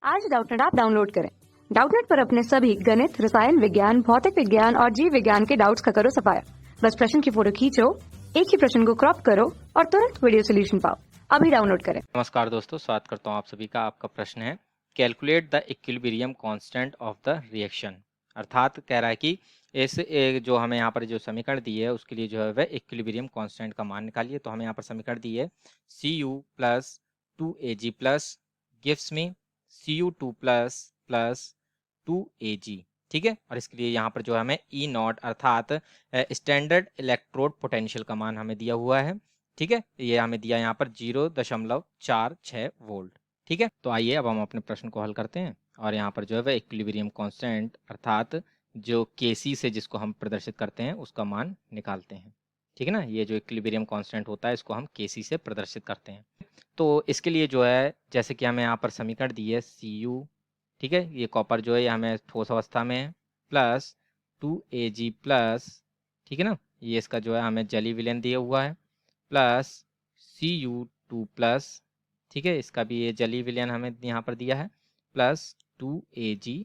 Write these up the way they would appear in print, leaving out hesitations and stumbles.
आज Doubtnut app download करें। Doubtnut पर अपने सभी गणित, रसायन विज्ञान, भौतिक विज्ञान और जीव विज्ञान के डाउट्स का करो सफाया। बस प्रश्न की फोटो खींचो, एक ही प्रश्न को क्रॉप करो और तुरंत वीडियो सोल्यूशन पाओ। अभी डाउनलोड करें। नमस्कार दोस्तों, स्वागत करता हूं आप सभी का। आपका प्रश्न है calculate the equilibrium constant of the reaction. अर्थात कह रहा है कि इस जो हमें यहाँ पर जो समीकरण दी है उसके लिए जो है वह इक्विलिब्रियम कांस्टेंट का मान निकालिए। तो हमें यहाँ पर समीकरण दी है Cu plus 2Ag plus gives me Cu2 plus 2Ag। ठीक है, और इसके लिए यहाँ पर जो है हमें E नॉट अर्थात स्टैंडर्ड इलेक्ट्रोड पोटेंशियल का मान हमें दिया हुआ है। ठीक है, ये हमें दिया यहाँ पर 0.46 वोल्ट। ठीक है, तो आइए अब हम अपने प्रश्न को हल करते हैं और यहाँ पर जो है वह इक्विलिब्रियम कांस्टेंट अर्थात जो Kc से जिसको हम प्रदर्शित करते हैं उसका मान निकालते हैं। ठीक है ना, ये जो इक्विलिब्रियम कांस्टेंट होता है इसको हम Kc से प्रदर्शित करते हैं। तो इसके लिए जो है जैसे कि हमें यहाँ पर समीकरण दी है Cu, ठीक है, ये कॉपर जो है ये हमें ठोस अवस्था में है, प्लस 2Ag प्लस, ठीक है ना, ये इसका जो है हमें जली विलयन दिया हुआ है, प्लस Cu2 प्लस, ठीक है, इसका भी ये जली विलयन हमें यहाँ पर दिया है, प्लस 2Ag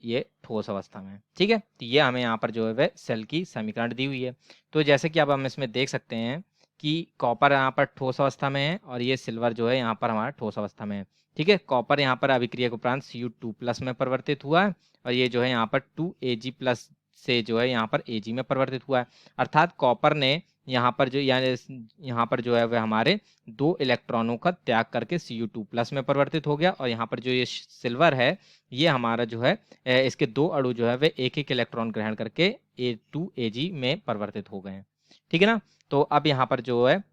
ये ठोस अवस्था में है। ठीक है, तो ये हमें यहाँ पर जो है वह सेल की समीकरण दी हुई है। तो जैसे कि अब हम इसमें देख सकते हैं कि कॉपर यहाँ पर ठोस अवस्था में है और ये सिल्वर जो है यहाँ पर हमारा ठोस अवस्था में है। ठीक है, कॉपर यहाँ पर अभिक्रिया के उपरांत Cu2 प्लस में परिवर्तित हुआ है और ये जो है यहाँ पर 2Ag प्लस से जो है यहाँ पर Ag में परिवर्तित हुआ है। अर्थात कॉपर ने यहाँ पर जो यहाँ पर जो है वह हमारे 2 इलेक्ट्रॉनों का त्याग करके Cu2 प्लस में परिवर्तित हो गया और यहाँ पर जो ये सिल्वर है ये हमारा जो है इसके 2 अणु जो है वे एक एक इलेक्ट्रॉन ग्रहण करके A2Ag में परिवर्तित हो गए हैं। ठीक है ना, तो अब यहाँ पर जो है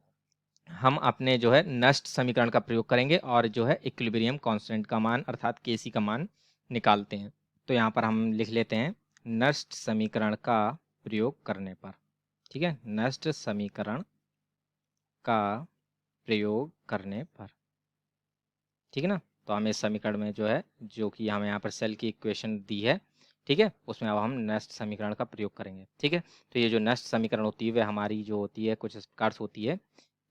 हम अपने जो है नष्ट समीकरण का प्रयोग करेंगे और जो है इक्विलिब्रियम कांस्टेंट का मान अर्थात Kc का मान निकालते हैं। तो यहाँ पर हम लिख लेते हैं नष्ट समीकरण का प्रयोग करने पर। ठीक है, नष्ट समीकरण का प्रयोग करने पर। ठीक है ना, तो हमें इस समीकरण में जो है जो कि हमें यहाँ पर सेल की इक्वेशन दी है, ठीक है, उसमें अब हम नष्ट समीकरण का प्रयोग करेंगे। ठीक है, तो ये जो नष्ट समीकरण होती है वह हमारी जो होती है कुछ इस प्रकार से होती है।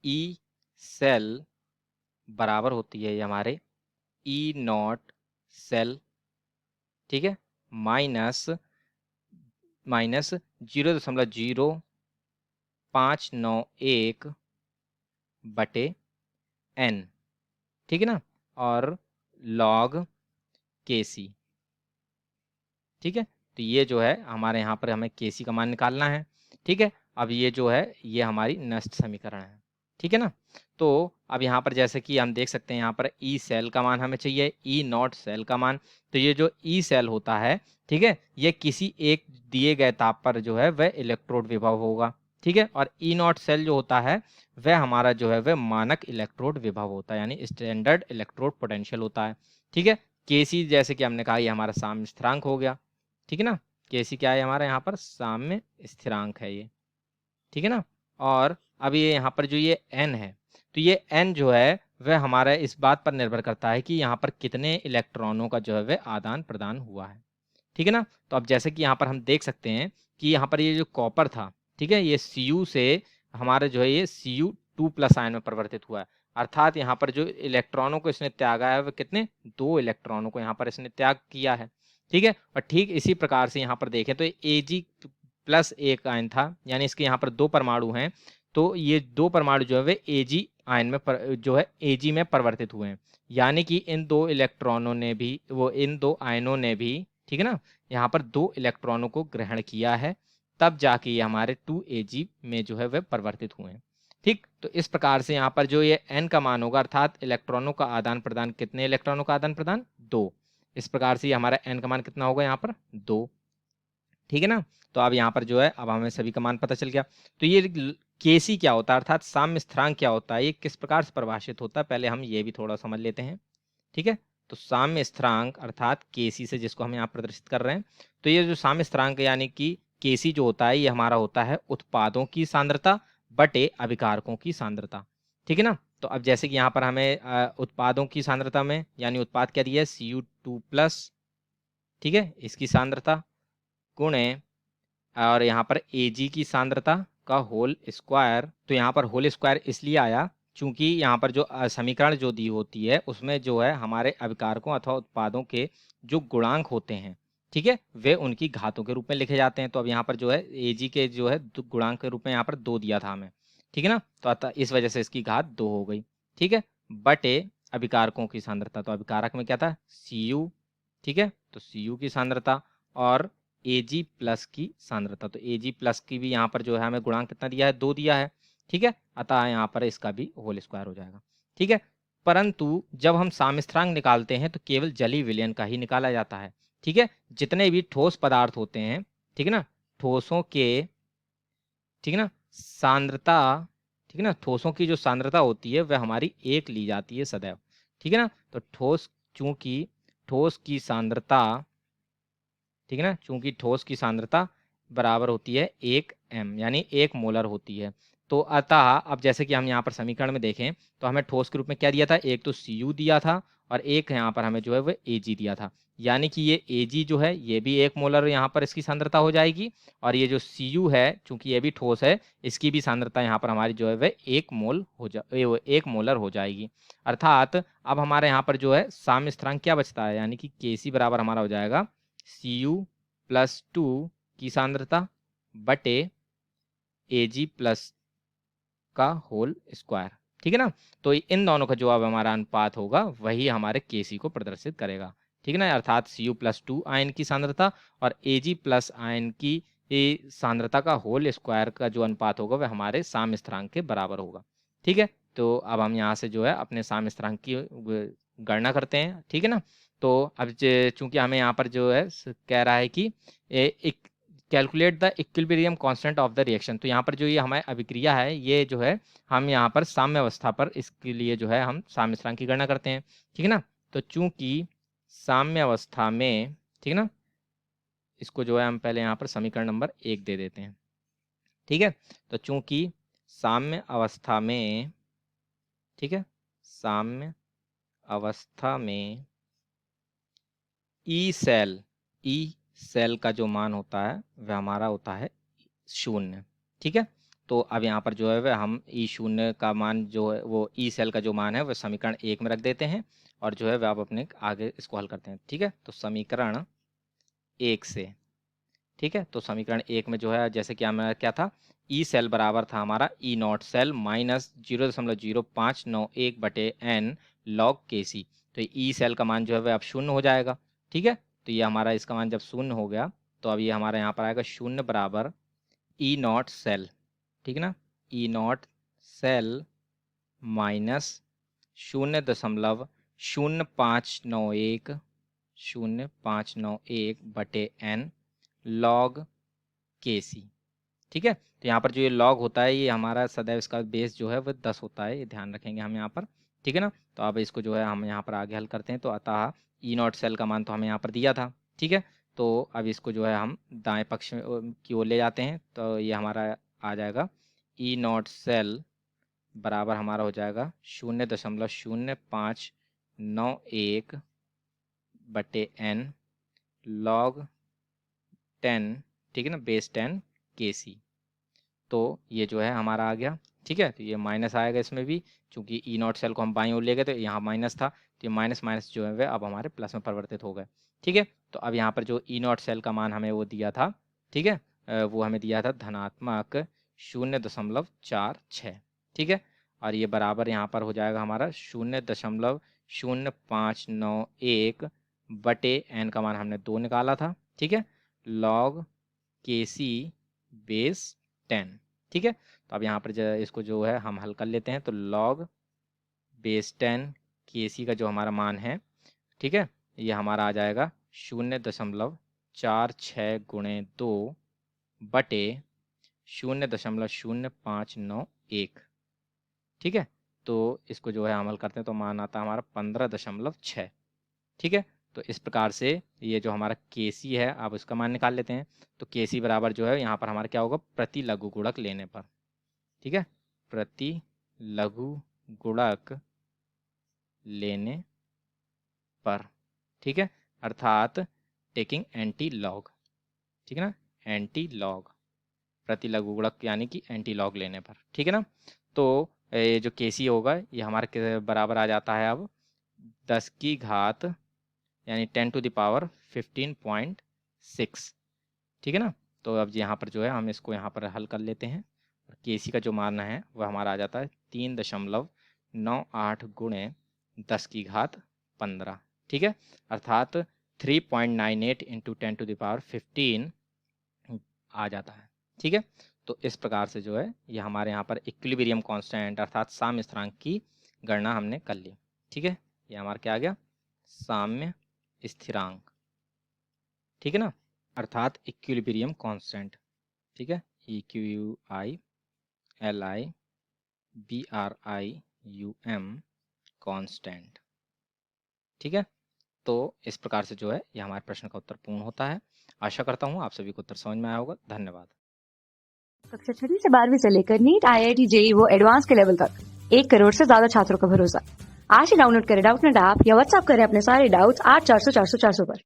ई सेल बराबर होती है ये हमारे ई नॉट सेल, ठीक है, माइनस 0.0591 बटे n। ठीक है ना, और log Kc। ठीक है, तो ये जो है हमारे यहाँ पर हमें Kc का मान निकालना है। ठीक है, अब ये जो है ये हमारी नष्ट समीकरण है। ठीक है ना, तो अब यहाँ पर जैसे कि हम देख सकते हैं यहाँ पर ई सेल का मान हमें चाहिए, ई नॉट सेल का मान। तो ये जो ई सेल होता है, ठीक है, ये किसी एक दिए गए ताप पर जो है वह इलेक्ट्रोड विभव होगा। ठीक है, और ई नॉट सेल जो होता है वह हमारा जो है वह मानक इलेक्ट्रोड विभव होता है, यानी स्टैंडर्ड इलेक्ट्रोड पोटेंशियल होता है। ठीक है, Kc जैसे कि हमने कहा ये हमारा साम्य स्थिरांक हो गया। ठीक है ना, Kc क्या है हमारा यहाँ पर साम्य स्थिरांक है ये। ठीक है ना, और अब ये यहाँ पर जो ये n है, तो ये n जो है वह हमारा इस बात पर निर्भर करता है कि यहाँ पर कितने इलेक्ट्रॉनों का जो है वह आदान प्रदान हुआ है। ठीक है ना, तो अब जैसे कि यहाँ पर हम देख सकते हैं कि यहाँ पर ये जो कॉपर था, ठीक है, ये Cu से हमारे जो है ये Cu2 प्लस आयन में परिवर्तित हुआ है। अर्थात यहाँ पर जो इलेक्ट्रॉनों को इसने त्यागा है वह कितने 2 इलेक्ट्रॉनों को यहाँ पर इसने त्याग किया है। ठीक है, और ठीक इसी प्रकार से यहाँ पर देखें तो Ag प्लस एक आयन था, यानी इसके यहाँ पर 2 परमाणु हैं, तो ये 2 परमाणु जो है वे Ag आयन में जो है Ag में परिवर्तित हुए हैं, यानी कि इन 2 इलेक्ट्रॉनों ने भी इन 2 आयनों ने भी, ठीक है ना, यहाँ पर 2 इलेक्ट्रॉनों को ग्रहण किया है, तब जाके ये हमारे 2Ag में जो है वह परिवर्तित हुए हैं। ठीक, तो इस प्रकार से यहाँ पर जो ये n का मान होगा अर्थात इलेक्ट्रॉनों का आदान प्रदान, कितने इलेक्ट्रॉनों का आदान प्रदान 2। इस प्रकार से हमारा n का मान कितना होगा यहाँ पर 2। ठीक है ना, तो अब यहाँ पर जो है अब हमें सभी का मान पता चल गया। तो ये Kc क्या होता है अर्थात साम्य स्थिरांक क्या होता है, ये किस प्रकार से परिभाषित होता है, पहले हम ये भी थोड़ा समझ लेते हैं। ठीक है, तो साम्य स्थिरांक अर्थात Kc से जिसको हम यहाँ प्रदर्शित कर रहे हैं, तो ये जो साम्य स्थिरांक यानी कि Kc जो होता है ये हमारा होता है उत्पादों की सांद्रता बटे अभिकारकों की सांद्रता। ठीक है ना, तो अब जैसे कि यहाँ पर हमें उत्पादों की सांद्रता में यानी उत्पाद क्या दिया है Cu2 प्लस, ठीक है, इसकी सांद्रता गुणे और यहाँ पर Ag की सांद्रता का होल स्क्वायर। तो यहाँ पर होल स्क्वायर इसलिए आया चूंकि यहाँ पर जो समीकरण जो दी होती है उसमें जो है हमारे अभिकारकों अथवा उत्पादों के जो गुणांक होते हैं, ठीक है, वे उनकी घातों के रूप में लिखे जाते हैं। तो अब यहाँ पर जो है एजी के जो है गुणांक के रूप में यहाँ पर 2 दिया था हमें, ठीक है ना, तो अतः इस वजह से इसकी घात 2 हो गई, ठीक है, बटे अभिकारकों की सांद्रता, तो अभिकारक में क्या था Cu, ठीक है, तो Cu की सांद्रता और Ag प्लस की सांद्रता, तो Ag प्लस की भी यहाँ पर जो है हमें गुणांक कितना दिया है 2 दिया है, ठीक है, अतः यहाँ पर इसका भी होल स्क्वायर हो जाएगा, ठीक है। परंतु जब हम सामिश्रांक निकालते हैं तो केवल जलीय विलयन का ही निकाला जाता है, ठीक है, जितने भी ठोस पदार्थ होते हैं, ठीक है ना, ठोसों के, ठीक है ना, सांद्रता, ठीक है ना, ठोसों की जो सांद्रता होती है वह हमारी 1 ली जाती है सदैव, ठीक है ना, तो ठोस, चूंकि ठोस की सांद्रता, ठीक है ना, चूंकि ठोस की सांद्रता बराबर होती है 1m यानी 1 मोलर होती है, तो अतः अब जैसे कि हम यहाँ पर समीकरण में देखें तो हमें ठोस के रूप में क्या दिया था, एक तो Cu दिया था और एक यहाँ पर हमें जो है वह Ag दिया था, यानी कि ये Ag जो है ये भी 1 मोलर यहाँ पर इसकी सांद्रता हो जाएगी, और ये जो Cu है चूंकि ये भी ठोस है इसकी भी सांद्रता यहाँ पर हमारी जो है वह 1 मोलर हो जाएगी। अर्थात अब हमारे यहाँ पर जो है साम्य स्थिरांक क्या बचता है, यानी कि Kc बराबर हमारा हो जाएगा Cu प्लस 2 की सांद्रता बटे Ag प्लस का होल स्क्वायर, ठीक है ना, तो इन दोनों का जो अब हमारा अनुपात होगा वही हमारे Kc को प्रदर्शित करेगा, ठीक है ना, अर्थात Cu प्लस 2 आयन की सांद्रता और Ag प्लस आयन की सांद्रता का होल स्क्वायर का जो अनुपात होगा वह हमारे साम्य स्थिरांक के बराबर होगा, ठीक है। तो अब हम यहाँ से जो है अपने साम्य स्थिरांक की गणना करते हैं, ठीक है ना, तो अब चूंकि हमें यहाँ पर जो है कह रहा है कि calculate the equilibrium constant of the reaction, तो यहाँ पर जो ये हमारी अभिक्रिया है ये जो है हम यहाँ पर साम्य अवस्था पर इसके लिए जो है हम साम्य स्थिरांक की गणना करते हैं, ठीक है ना, तो चूंकि साम्य अवस्था में, ठीक है ना, इसको जो है हम पहले यहाँ पर समीकरण नंबर 1 दे देते हैं, ठीक है, तो चूंकि साम्य अवस्था में, ठीक है, साम्य अवस्था में ई सेल का जो मान होता है वह हमारा होता है 0, ठीक है, तो अब यहाँ पर जो है वह हम E0 का मान जो है वो ई सेल का जो मान है वह समीकरण 1 में रख देते हैं और जो है वह आप अपने आगे इसको हल करते हैं, ठीक है, तो समीकरण 1 से, ठीक है, तो समीकरण 1 में जो है जैसे कि हमारा क्या था, ई सेल बराबर था हमारा E0 सेल माइनस 0.0591 बटे n लॉग Kc, तो ई सेल का मान जो है वह अब 0 हो जाएगा, ठीक है, तो ये हमारा इसका मान जब 0 हो गया तो अब ये हमारा यहाँ पर आएगा 0 बराबर E0 सेल, ठीक है ना, E0 सेल माइनस 0.0591 बटे n लॉग Kc, ठीक है, तो यहाँ पर जो ये लॉग होता है ये हमारा सदैव इसका बेस जो है वह 10 होता है, ये ध्यान रखेंगे हम यहाँ पर, ठीक है ना, तो अब इसको जो है हम यहाँ पर आगे हल करते हैं, तो अतः E0 सेल का मान तो हमें यहाँ पर दिया था, ठीक है, तो अब इसको जो है हम दाएं पक्ष की ओर ले जाते हैं, तो ये हमारा आ जाएगा E0 सेल बराबर हमारा हो जाएगा 0.0591 बटे n लॉग 10, ठीक है ना, बेस 10 Kc, तो ये जो है हमारा आ गया, ठीक है, तो ये माइनस आएगा इसमें भी, चूंकि E0 सेल को हम बाईं ओर ले गए तो यहाँ माइनस था, तो ये माइनस माइनस जो है वह अब हमारे प्लस में परिवर्तित हो गए, ठीक है, तो अब यहाँ पर जो E0 सेल का मान हमें वो दिया था, ठीक है, वो हमें दिया था धनात्मक 0.46, ठीक है, और ये बराबर यहाँ पर हो जाएगा हमारा 0.0591 बटे n का मान हमने 2 निकाला था, ठीक है, लॉग Kc बेस 10, ठीक है, तो अब यहाँ पर इसको जो है हम हल कर लेते हैं, तो log बेस 10 Kc का जो हमारा मान है, ठीक है, ये हमारा आ जाएगा 0.46 गुणे 2 बटे 0.0591, ठीक है, तो इसको जो है हम हल करते हैं तो मान आता है हमारा 15.6, ठीक है, तो इस प्रकार से ये जो हमारा Kc है आप उसका मान निकाल लेते हैं, तो Kc बराबर जो है यहाँ पर हमारा क्या होगा प्रति लघु गुणक लेने पर, ठीक है, प्रति लघु गुणक लेने पर, ठीक है, अर्थात टेकिंग एंटी लॉग, ठीक है ना, एंटी लॉग प्रति लघु गुणक यानी कि एंटी लॉग लेने पर, ठीक है ना, तो ये जो केसी होगा ये हमारे के बराबर आ जाता है अब 10 की घात यानी 10 टू द पावर 15.6, ठीक है ना। तो अब यहाँ पर जो है हम इसको यहाँ पर हल कर लेते हैं। केसी का जो मान है वह हमारा आ जाता है 3.98 गुणे 10 की घात 15, ठीक है, अर्थात 3.98 इंटू 10 टू द पावर 15 आ जाता है, ठीक है। तो इस प्रकार से जो है ये हमारे यहाँ पर इक्विलिब्रियम कांस्टेंट अर्थात साम्य स्थिरांक की गणना हमने कर ली, ठीक है। ये हमारा क्या आ गया, साम्य स्थिरांक, ठीक है ना, अर्थात इक्विलिब्रियम कांस्टेंट, ठीक है, EQUILIBRIUM कांस्टेंट, ठीक है। तो इस प्रकार से जो है ये हमारे प्रश्न का उत्तर पूर्ण होता है। आशा करता हूँ आप सभी को उत्तर समझ में आया होगा। धन्यवाद। कक्षा 6वीं से 12वीं से लेकर नीट, IIT, JEE वो एडवांस के लेवल तक 1 करोड़ से ज्यादा छात्रों का भरोसा। आज ही डाउनलोड करें डाउटनेट ऐप या व्हाट्सएप करें अपने सारे डाउट्स 8400 400 400 पर।